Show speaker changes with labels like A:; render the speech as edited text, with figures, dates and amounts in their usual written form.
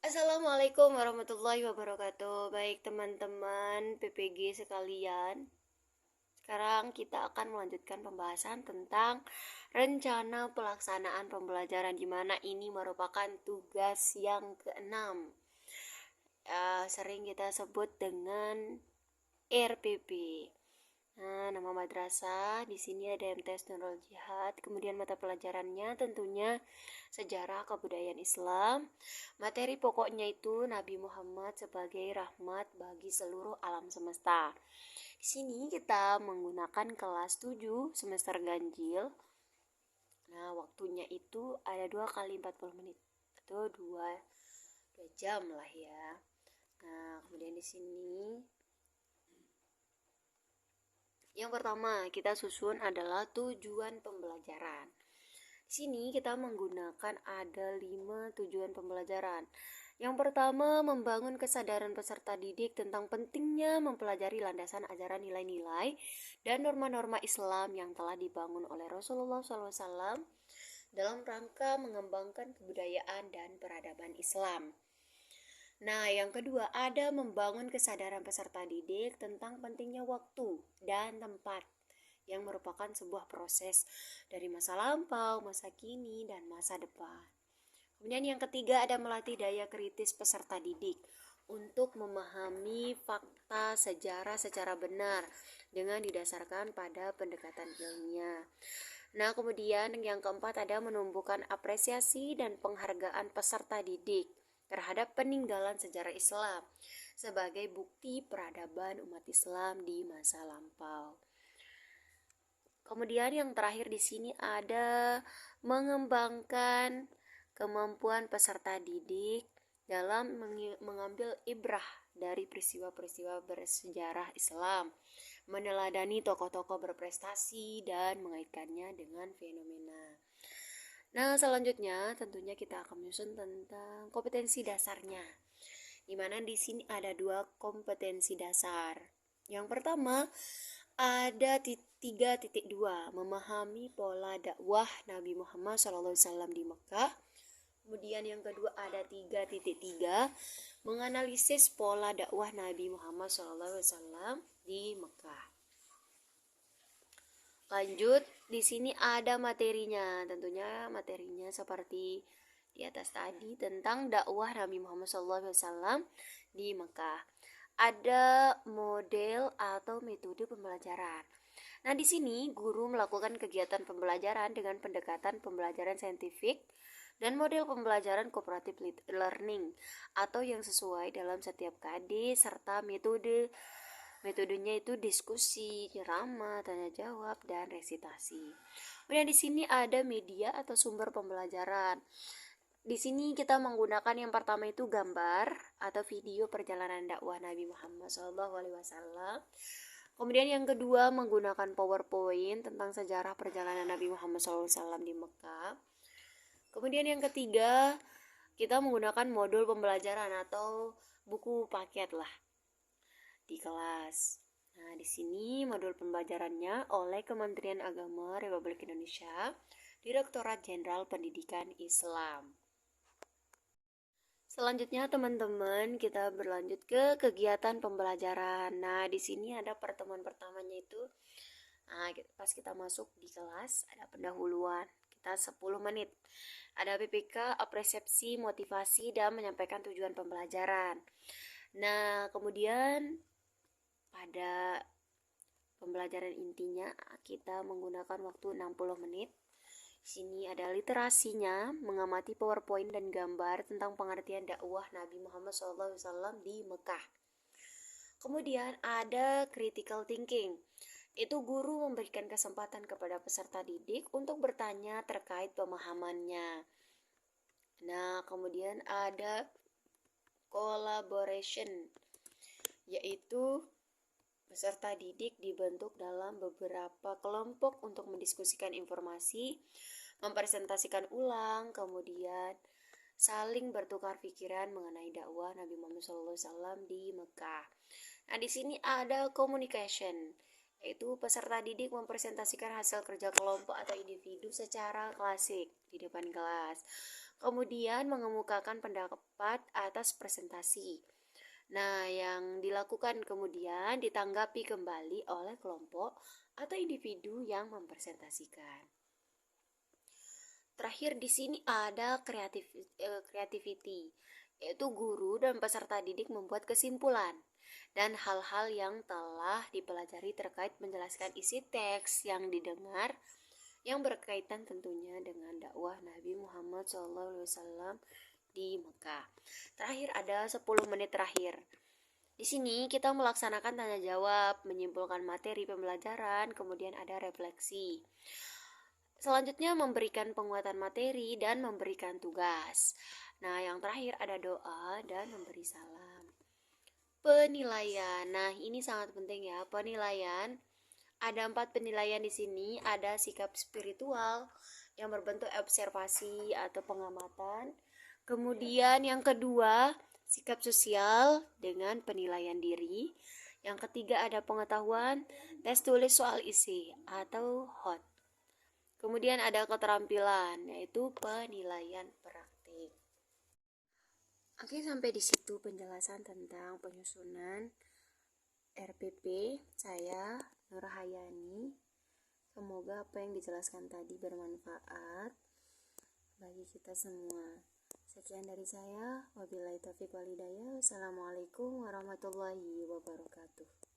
A: Assalamualaikum warahmatullahi wabarakatuh. Baik teman-teman PPG sekalian, sekarang kita akan melanjutkan pembahasan tentang rencana pelaksanaan pembelajaran di mana ini merupakan tugas yang keenam. Sering kita sebut dengan RPP. Nah, nama madrasah di sini ada MTS Nurul Jihad. Kemudian mata pelajarannya tentunya sejarah kebudayaan Islam. Materi pokoknya itu Nabi Muhammad sebagai rahmat bagi seluruh alam semesta. Di sini kita menggunakan kelas 7 semester ganjil. Nah, waktunya itu ada 2 kali 40 menit atau 2 jam lah ya. Nah, kemudian di sini yang pertama kita susun adalah tujuan pembelajaran. Di sini kita menggunakan ada 5 tujuan pembelajaran. Yang pertama, membangun kesadaran peserta didik tentang pentingnya mempelajari landasan ajaran nilai-nilai dan norma-norma Islam yang telah dibangun oleh Rasulullah SAW dalam rangka mengembangkan kebudayaan dan peradaban Islam. Nah, yang kedua, ada membangun kesadaran peserta didik tentang pentingnya waktu dan tempat yang merupakan sebuah proses dari masa lampau, masa kini, dan masa depan. Kemudian yang ketiga ada melatih daya kritis peserta didik untuk memahami fakta sejarah secara benar dengan didasarkan pada pendekatan ilmiah. Nah, kemudian yang keempat ada menumbuhkan apresiasi dan penghargaan peserta didik terhadap peninggalan sejarah Islam sebagai bukti peradaban umat Islam di masa lampau. Kemudian yang terakhir di sini ada mengembangkan kemampuan peserta didik dalam mengambil ibrah dari peristiwa-peristiwa bersejarah Islam, meneladani tokoh-tokoh berprestasi dan mengaitkannya dengan fenomena. Nah, selanjutnya tentunya kita akan menyusun tentang kompetensi dasarnya. Di mana di sini ada 2 kompetensi dasar. Yang pertama, ada 3.2 memahami pola dakwah Nabi Muhammad SAW di Mekah. Kemudian yang kedua ada 3.3 menganalisis pola dakwah Nabi Muhammad SAW di Mekah. Lanjut, di sini ada materinya. Tentunya materinya seperti di atas tadi tentang dakwah Nabi Muhammad SAW di Mekah. Ada model atau metode pembelajaran. Nah, di sini guru melakukan kegiatan pembelajaran dengan pendekatan pembelajaran saintifik dan model pembelajaran cooperative learning atau yang sesuai dalam setiap KD serta metodenya itu diskusi, ceramah, tanya jawab dan resitasi. Kemudian di sini ada media atau sumber pembelajaran. Di sini kita menggunakan yang pertama itu gambar atau video perjalanan dakwah Nabi Muhammad SAW. Kemudian yang kedua menggunakan PowerPoint tentang sejarah perjalanan Nabi Muhammad SAW di Mekah. Kemudian yang ketiga kita menggunakan modul pembelajaran atau buku paket lah di kelas. Nah, di sini modul pembelajarannya oleh Kementerian Agama Republik Indonesia, Direktorat Jenderal Pendidikan Islam. Selanjutnya teman-teman kita berlanjut ke kegiatan pembelajaran. Nah, di sini ada pertemuan pertamanya itu pas kita masuk di kelas ada pendahuluan. Kita 10 menit. Ada PPK, apresiasi, motivasi dan menyampaikan tujuan pembelajaran. Nah, kemudian pada pembelajaran intinya kita menggunakan waktu 60 menit. Sini ada literasinya, mengamati PowerPoint dan gambar tentang pengertian dakwah Nabi Muhammad SAW di Mekah. Kemudian ada critical thinking. Itu guru memberikan kesempatan kepada peserta didik untuk bertanya terkait pemahamannya. Nah, kemudian ada collaboration, yaitu peserta didik dibentuk dalam beberapa kelompok untuk mendiskusikan informasi, mempresentasikan ulang, kemudian saling bertukar pikiran mengenai dakwah Nabi Muhammad SAW di Mekah. Nah, di sini ada communication, yaitu peserta didik mempresentasikan hasil kerja kelompok atau individu secara klasik di depan kelas. Kemudian mengemukakan pendapat atas presentasi. Nah, yang dilakukan kemudian ditanggapi kembali oleh kelompok atau individu yang mempresentasikan. Terakhir di sini ada creativity, yaitu guru dan peserta didik membuat kesimpulan dan hal-hal yang telah dipelajari terkait menjelaskan isi teks yang didengar yang berkaitan tentunya dengan dakwah Nabi Muhammad SAW di Mekah. Terakhir ada 10 menit terakhir. Di sini kita melaksanakan tanya jawab, menyimpulkan materi pembelajaran, kemudian ada refleksi. Selanjutnya memberikan penguatan materi dan memberikan tugas. Nah, yang terakhir ada doa dan memberi salam. Penilaian. Nah, ini sangat penting ya. Penilaian. Ada 4 penilaian di sini. Ada sikap spiritual yang berbentuk observasi atau pengamatan. Kemudian yang kedua, sikap sosial dengan penilaian diri. Yang ketiga ada pengetahuan, tes tulis soal isi atau HOT. Kemudian ada keterampilan, yaitu penilaian praktik. Oke, sampai di situ penjelasan tentang penyusunan RPP saya, Nurhayani. Semoga apa yang dijelaskan tadi bermanfaat bagi kita semua. Sekian dari saya. Wabillahi taufiq walhidayah. Wassalamualaikum warahmatullahi wabarakatuh.